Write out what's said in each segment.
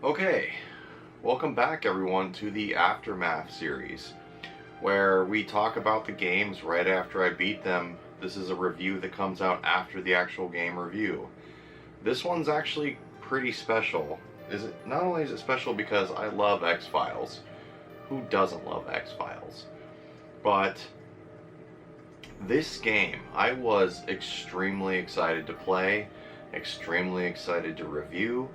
Okay, welcome back everyone to the Aftermath series, where we talk about the games right after I beat them. This is a review that comes out after the actual game review. This one's actually pretty special. Not only is it special because I love X-Files, who doesn't love X-Files, but this game I was extremely excited to play, extremely excited to review,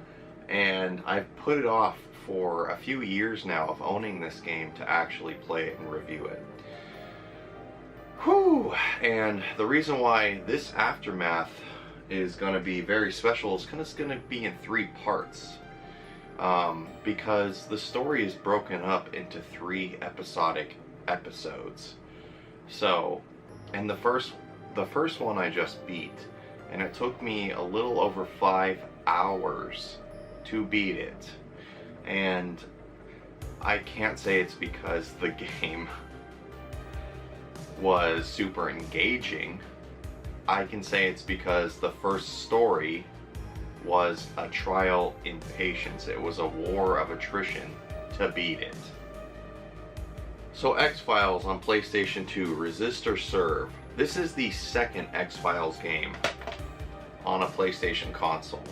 and I've put it off for a few years now of owning this game to actually play it and review it. Whew! And the reason why this Aftermath is going to be very special is because it's going to be in 3 parts. Because the story is broken up into 3 episodic episodes. So, and the first one I just beat, and it took me a little over 5 hours to beat it. And I can't say it's because the game was super engaging. I can say it's because the first story was a trial in patience. It was a war of attrition to beat it. So X-Files on PlayStation 2, Resist or Serve. This is the second X-Files game on a PlayStation console.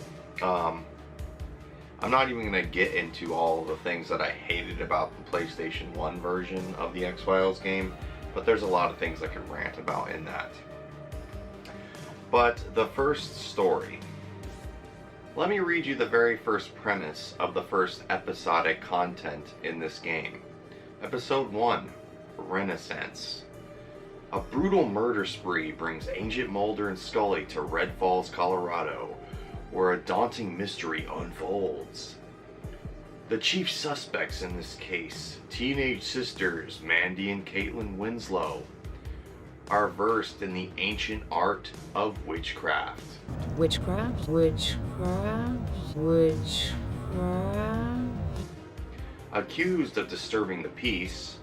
I'm not even going to get into all the things that I hated about the PlayStation 1 version of the X-Files game, but there's a lot of things I could rant about in that. But the first story. Let me read you the very first premise of the first episodic content in this game. Episode 1, Renaissance. A brutal murder spree brings Agent Mulder and Scully to Red Falls, Colorado, where a daunting mystery unfolds. The chief suspects in this case, teenage sisters Mandy and Caitlin Winslow, are versed in the ancient art of witchcraft. Witchcraft? Witchcraft? Witchcraft? Accused of disturbing the peace,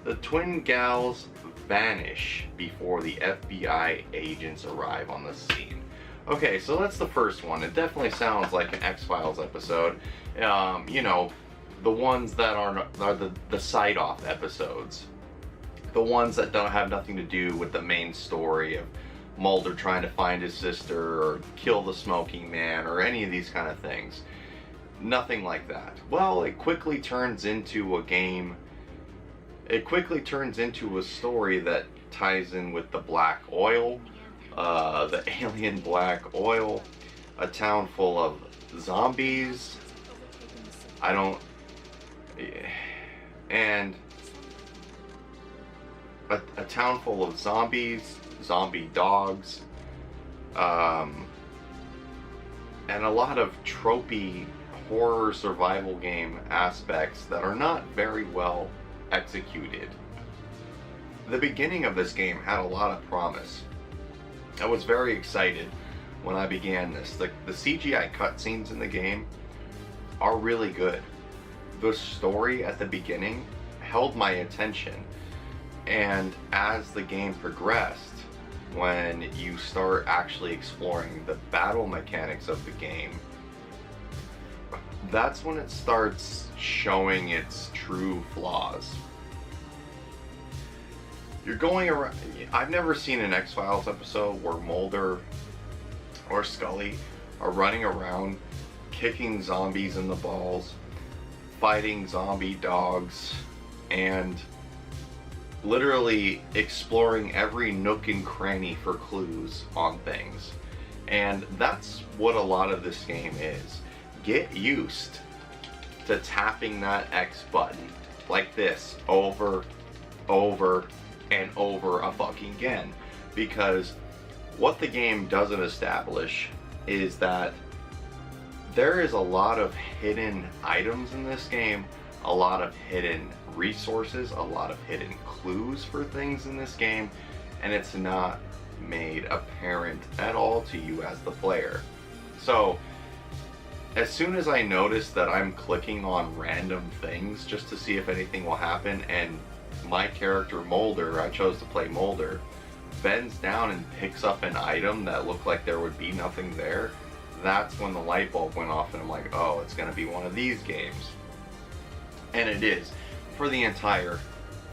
the twin gals vanish before the FBI agents arrive on the scene. Okay, so that's the first one. It definitely sounds like an X-Files episode. You know, the ones that are the side-off episodes. The ones that don't have nothing to do with the main story of Mulder trying to find his sister or kill the smoking man or any of these kind of things. Nothing like that. Well, it quickly turns into a game. It quickly turns into a story that ties in with the black oil, the alien black oil, a town full of zombies. And a town full of zombies, zombie dogs, and a lot of tropey horror survival game aspects that are not very well executed. The beginning of this game had a lot of promise. I was very excited when I began this. The CGI cutscenes in the game are really good. The story at the beginning held my attention, and as the game progressed, when you start actually exploring the battle mechanics of the game, that's when it starts showing its true flaws. You're going around. I've never seen an X-Files episode where Mulder or Scully are running around kicking zombies in the balls, fighting zombie dogs, and literally exploring every nook and cranny for clues on things. And that's what a lot of this game is. Get used to tapping that X button like this over and over a fucking again, because what the game doesn't establish is that there is a lot of hidden items in this game, a lot of hidden resources, a lot of hidden clues for things in this game, and it's not made apparent at all to you as the player. So as soon as I notice that I'm clicking on random things just to see if anything will happen, and my character Mulder, I chose to play Mulder, bends down and picks up an item that looked like there would be nothing there, that's when the light bulb went off and I'm like, oh, it's gonna be one of these games. And it is, for the entire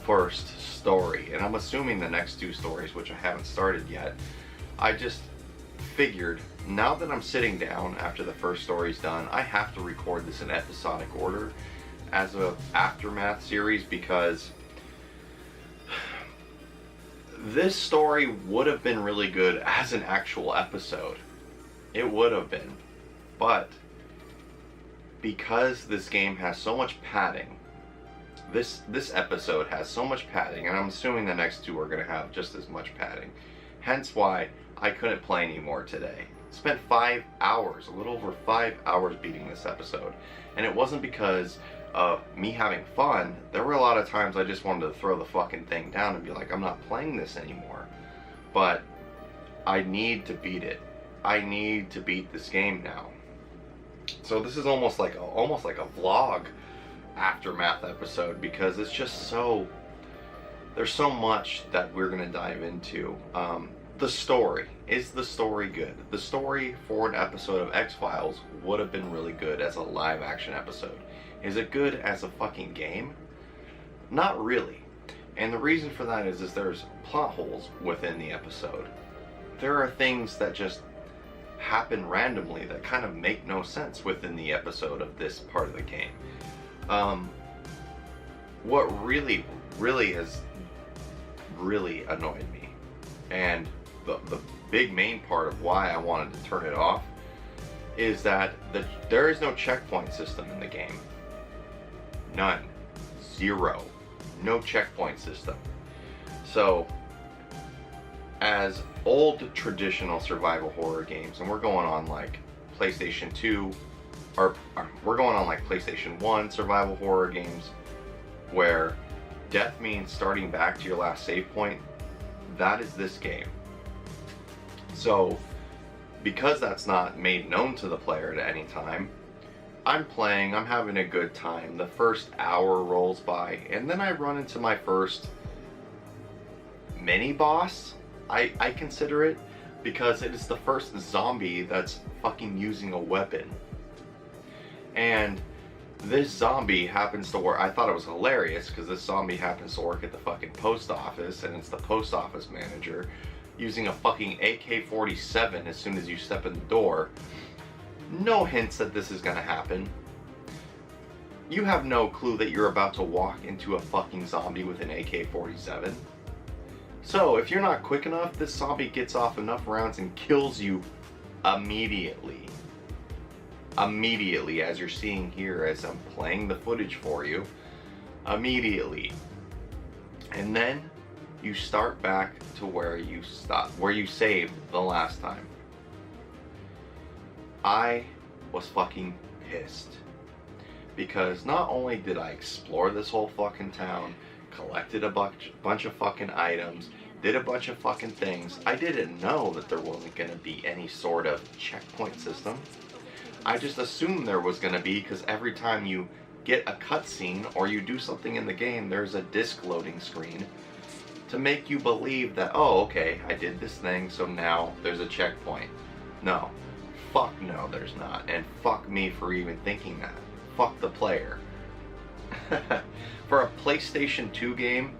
first story. And I'm assuming the next two stories, which I haven't started yet, I just figured, now that I'm sitting down after the first story's done, I have to record this in episodic order as a Aftermath series, because this story would have been really good as an actual episode. It would have been. But because this game has so much padding, this episode has so much padding, and I'm assuming the next two are going to have just as much padding. Hence why I couldn't play anymore today. Spent 5 hours, a little over 5 hours beating this episode. And it wasn't because of me having fun. There were a lot of times I just wanted to throw the fucking thing down and be like, I'm not playing this anymore. But I need to beat it. I need to beat this game now. So this is almost like a vlog Aftermath episode, because it's just so, there's so much that we're going to dive into. The story. Is the story good? The story for an episode of X-Files would have been really good as a live action episode. Is it good as a fucking game? Not really. And the reason for that is there's plot holes within the episode. There are things that just happen randomly that kind of make no sense within the episode of this part of the game. What really has really annoyed me, and the big main part of why I wanted to turn it off, is that there is no checkpoint system in the game. None. Zero. No checkpoint system. So, as old traditional survival horror games, and we're going on like PlayStation 2, or we're going on like PlayStation 1 survival horror games, where death means starting back to your last save point, that is this game. So, because that's not made known to the player at any time, I'm playing, I'm having a good time. The first hour rolls by, and then I run into my first mini boss, I consider it, because it is the first zombie that's fucking using a weapon. And this zombie happens to work, I thought it was hilarious, because this zombie happens to work at the fucking post office, and it's the post office manager using a fucking AK-47 as soon as you step in the door. No hints that this is gonna happen. You have no clue that you're about to walk into a fucking zombie with an AK-47. So, if you're not quick enough, this zombie gets off enough rounds and kills you immediately. Immediately, as you're seeing here as I'm playing the footage for you. Immediately. And then you start back to where you stopped, where you saved the last time. I was fucking pissed. Because not only did I explore this whole fucking town, collected a bunch of fucking items, did a bunch of fucking things, I didn't know that there wasn't going to be any sort of checkpoint system. I just assumed there was going to be, because every time you get a cutscene or you do something in the game, there's a disc loading screen to make you believe that, oh, okay, I did this thing, so now there's a checkpoint. No. Fuck no, there's not. And fuck me for even thinking that. Fuck the player. For a PlayStation 2 game,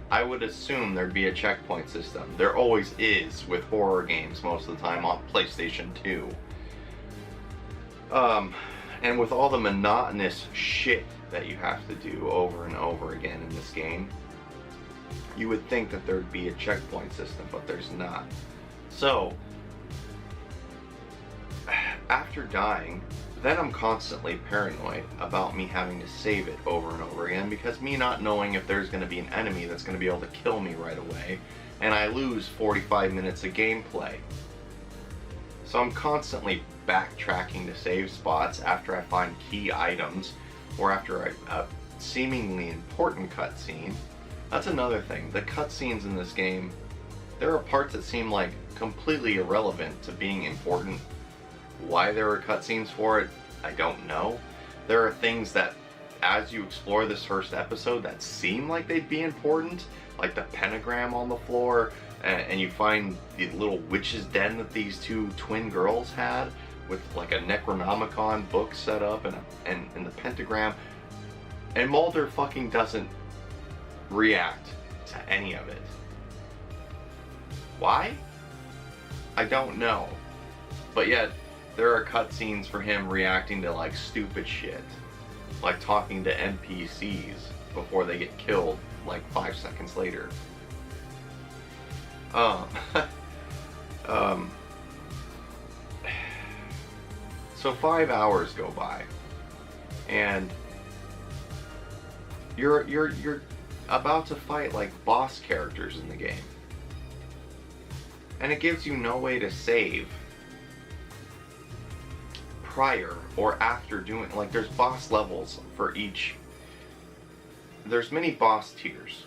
I would assume there'd be a checkpoint system. There always is with horror games most of the time on PlayStation 2. And with all the monotonous shit that you have to do over and over again in this game, you would think that there'd be a checkpoint system, but there's not. So, after dying, then I'm constantly paranoid about me having to save it over and over again, because me not knowing if there's going to be an enemy that's going to be able to kill me right away, and I lose 45 minutes of gameplay. So I'm constantly backtracking to save spots after I find key items, or after a seemingly important cutscene. That's another thing. The cutscenes in this game, there are parts that seem like completely irrelevant to being important. Why there are cutscenes for it, I don't know. There are things that, as you explore this first episode, that seem like they'd be important, like the pentagram on the floor, and you find the little witch's den that these two twin girls had. with like a Necronomicon book set up and the pentagram, and Mulder fucking doesn't react to any of it. Why? I don't know. But yet, there are cutscenes for him reacting to like stupid shit. Like talking to NPCs before they get killed like 5 seconds later. So 5 hours go by, and you're about to fight like boss characters in the game, and it gives you no way to save prior or after doing, like, there's boss levels for each. There's many boss tiers.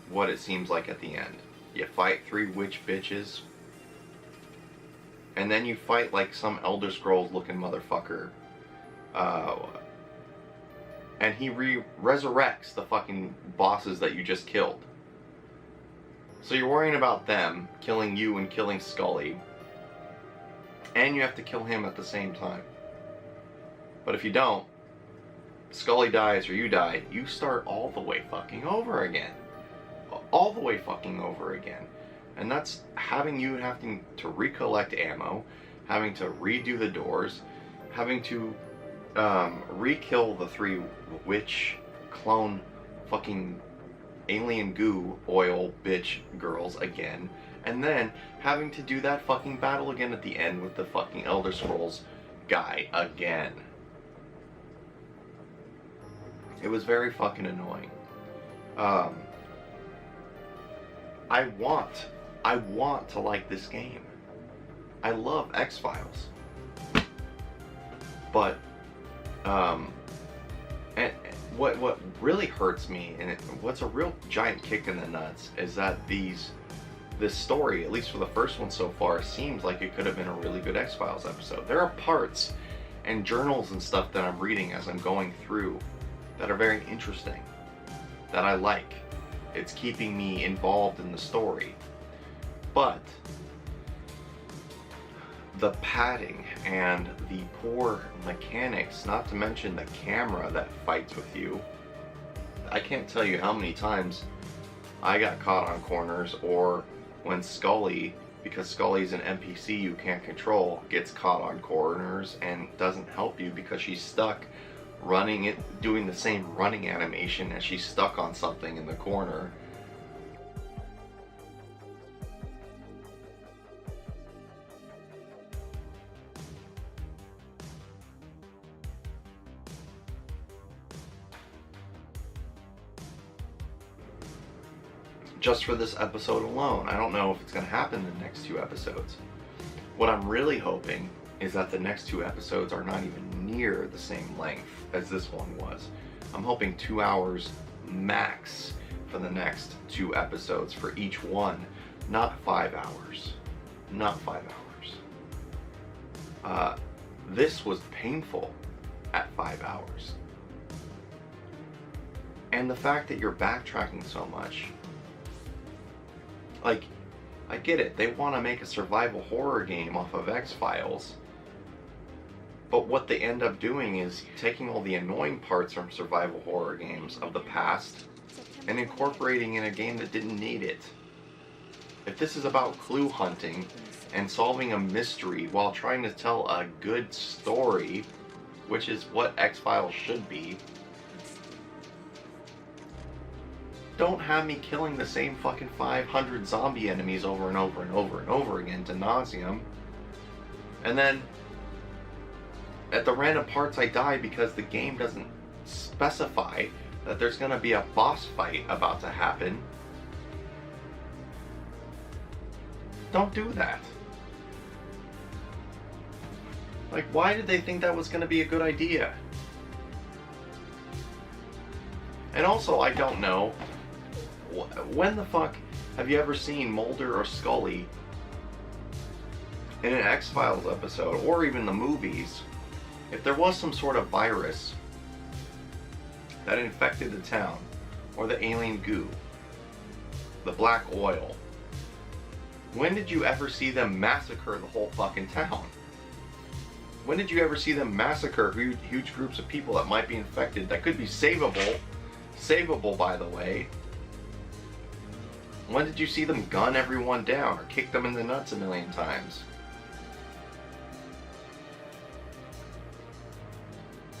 What it seems like at the end, you fight 3 witch bitches, and then you fight like some Elder Scrolls looking motherfucker, and he resurrects the fucking bosses that you just killed. So you're worrying about them killing you and killing Scully, and you have to kill him at the same time. But if you don't, Scully dies or you die, you start all the way fucking over again. All the way fucking over again. And that's having to recollect ammo, having to redo the doors, having to re-kill the 3 witch clone fucking alien goo oil bitch girls again, and then having to do that fucking battle again at the end with the fucking Elder Scrolls guy again. It was very fucking annoying. I want to like this game. I love X-Files. But and what really hurts me, and what's a real giant kick in the nuts, is that this story, at least for the first one so far, seems like it could have been a really good X-Files episode. There are parts and journals and stuff that I'm reading as I'm going through that are very interesting, that I like. It's keeping me involved in the story. But the padding and the poor mechanics, not to mention the camera that fights with you. I can't tell you how many times I got caught on corners, or when Scully, because Scully's an NPC you can't control, gets caught on corners and doesn't help you because she's stuck doing the same running animation as she's stuck on something in the corner. Just for this episode alone. I don't know if it's going to happen in the next 2 episodes. What I'm really hoping is that the next 2 episodes are not even near the same length as this one was. I'm hoping 2 hours max for the next 2 episodes for each one, not 5 hours. Not 5 hours. This was painful at 5 hours. And the fact that you're backtracking so much, like, I get it, they want to make a survival horror game off of X-Files, but what they end up doing is taking all the annoying parts from survival horror games of the past and incorporating in a game that didn't need it. If this is about clue hunting and solving a mystery while trying to tell a good story, which is what X-Files should be, don't have me killing the same fucking 500 zombie enemies over and over and over and over again to nauseam. And then, at the random parts I die because the game doesn't specify that there's gonna be a boss fight about to happen. Don't do that. Like, why did they think that was gonna be a good idea? And also, I don't know, when the fuck have you ever seen Mulder or Scully in an X-Files episode, or even the movies, if there was some sort of virus that infected the town, or the alien goo, the black oil, when did you ever see them massacre the whole fucking town? When did you ever see them massacre huge groups of people that might be infected, that could be savable by the way? When did you see them gun everyone down or kick them in the nuts a million times?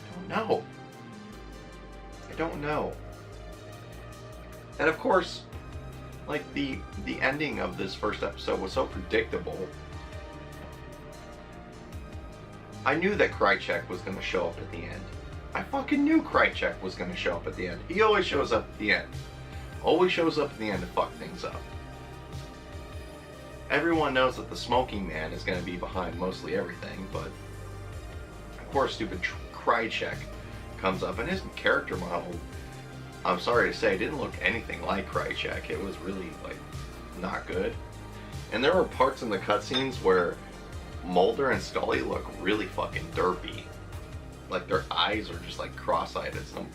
I don't know. I don't know. And of course, like the ending of this first episode was so predictable. I knew that Krychek was going to show up at the end. I fucking knew Krychek was going to show up at the end. He always shows up at the end. Always shows up at the end to fuck things up. Everyone knows that the Smoking Man is going to be behind mostly everything, but of course stupid Krychek comes up, and his character model, I'm sorry to say, didn't look anything like Krychek. It was really, like, not good. And there were parts in the cutscenes where Mulder and Scully look really fucking derpy. Like their eyes are just like cross-eyed at some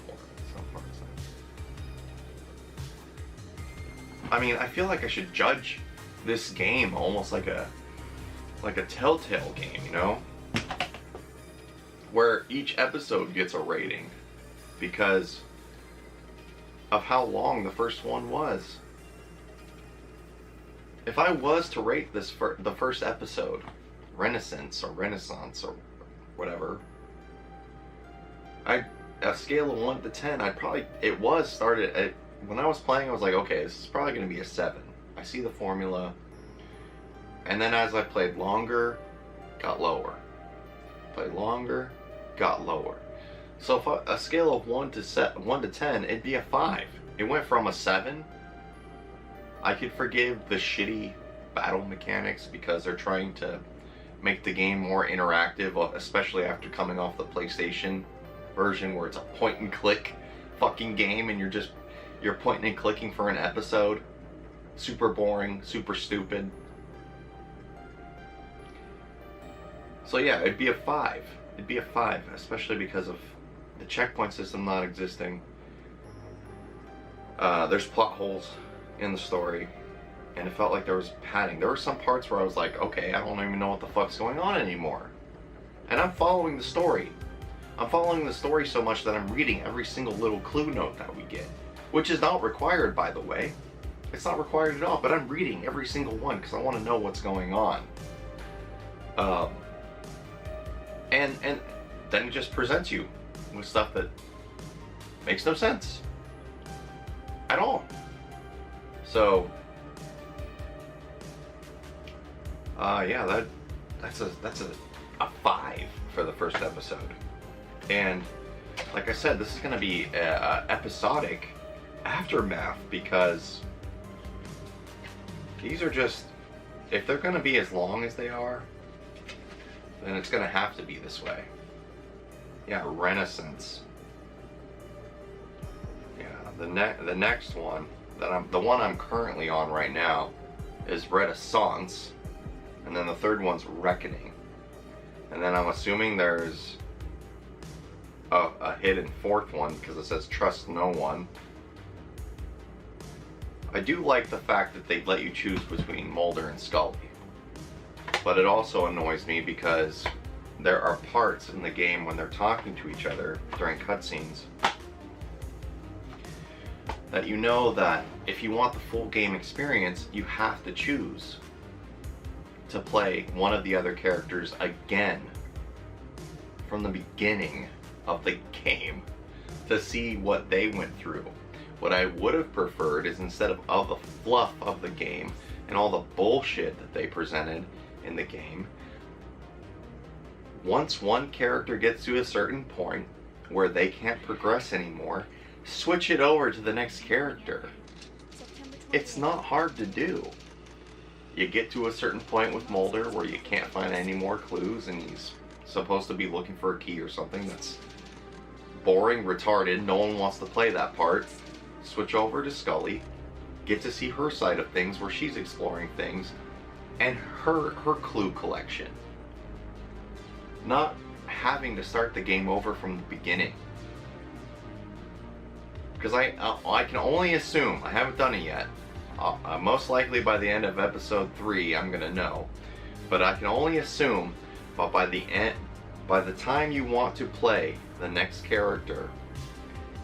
parts. I mean, I feel like I should judge this game almost like a Telltale game, you know? Where each episode gets a rating because of how long the first one was. If I was to rate this the first episode, Renaissance or whatever, a scale of 1 to 10, when I was playing, I was like, okay, this is probably going to be a 7. I see the formula. And then as I played longer, got lower. Played longer, got lower. So if a scale of 1 to 10, it'd be a 5. It went from a 7. I could forgive the shitty battle mechanics because they're trying to make the game more interactive, especially after coming off the PlayStation version where it's a point and click fucking game and you're pointing and clicking for an episode. Super boring, super stupid. So yeah, it'd be a 5. It'd be a 5, especially because of the checkpoint system not existing. There's plot holes in the story, and it felt like there was padding. There were some parts where I was like, okay, I don't even know what the fuck's going on anymore. And I'm following the story. I'm following the story so much that I'm reading every single little clue note that we get. Which is not required, by the way. It's not required at all, but I'm reading every single one because I want to know what's going on. And then it just presents you with stuff that makes no sense at all. So, yeah, that's a 5 for the first episode. And like I said, this is going to be episodic aftermath because these are just, if they're going to be as long as they are, then it's going to have to be this way. Yeah, Renaissance. Yeah, the next one the one I'm currently on right now is Renaissance, and then the third one's Reckoning, and then I'm assuming there's a hidden fourth one because it says Trust No One. I do like the fact that they let you choose between Mulder and Scully, but it also annoys me because there are parts in the game when they're talking to each other during cutscenes that you know that if you want the full game experience, you have to choose to play one of the other characters again from the beginning of the game to see what they went through. What I would have preferred is instead of all the fluff of the game and all the bullshit that they presented in the game, once one character gets to a certain point where they can't progress anymore, switch it over to the next character. It's not hard to do. You get to a certain point with Mulder where you can't find any more clues and he's supposed to be looking for a key or something that's boring, retarded, no one wants to play that part. Switch over to Scully, get to see her side of things where she's exploring things and her clue collection. Not having to start the game over from the beginning. Because I can only assume, I haven't done it yet, most likely by the end of episode 3 I'm gonna know, but I can only assume, but by the end, by the time you want to play the next character,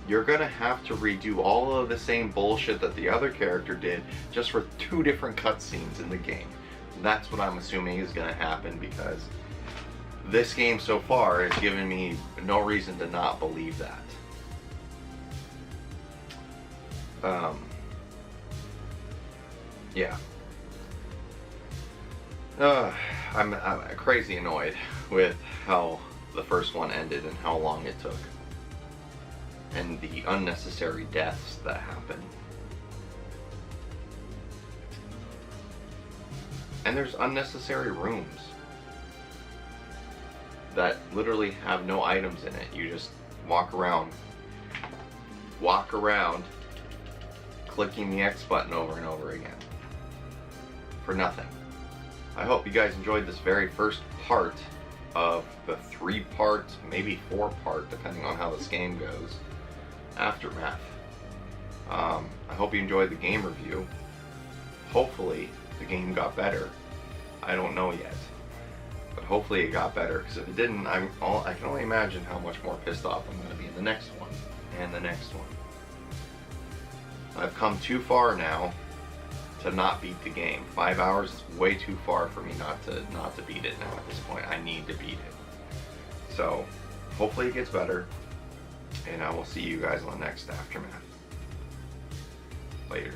you're gonna have to redo all of the same bullshit that the other character did, just for 2 different cutscenes in the game. That's what I'm assuming is gonna happen, because this game so far has given me no reason to not believe that. Yeah. I'm crazy annoyed with how the first one ended and how long it took. And the unnecessary deaths that happened. And there's unnecessary rooms that literally have no items in it. You just walk around, clicking the X button over and over again for nothing. I hope you guys enjoyed this very first part of the 3-part, maybe 4-part, depending on how this game goes, Aftermath. I hope you enjoyed the game review. Hopefully the game got better. I don't know yet, but hopefully it got better, because if it didn't, I can only imagine how much more pissed off I'm going to be in the next one and the next one. I've come too far now to not beat the game. 5 hours is way too far for me not to beat it now at this point. I need to beat it. So hopefully it gets better, and I will see you guys on the next Aftermath. Later.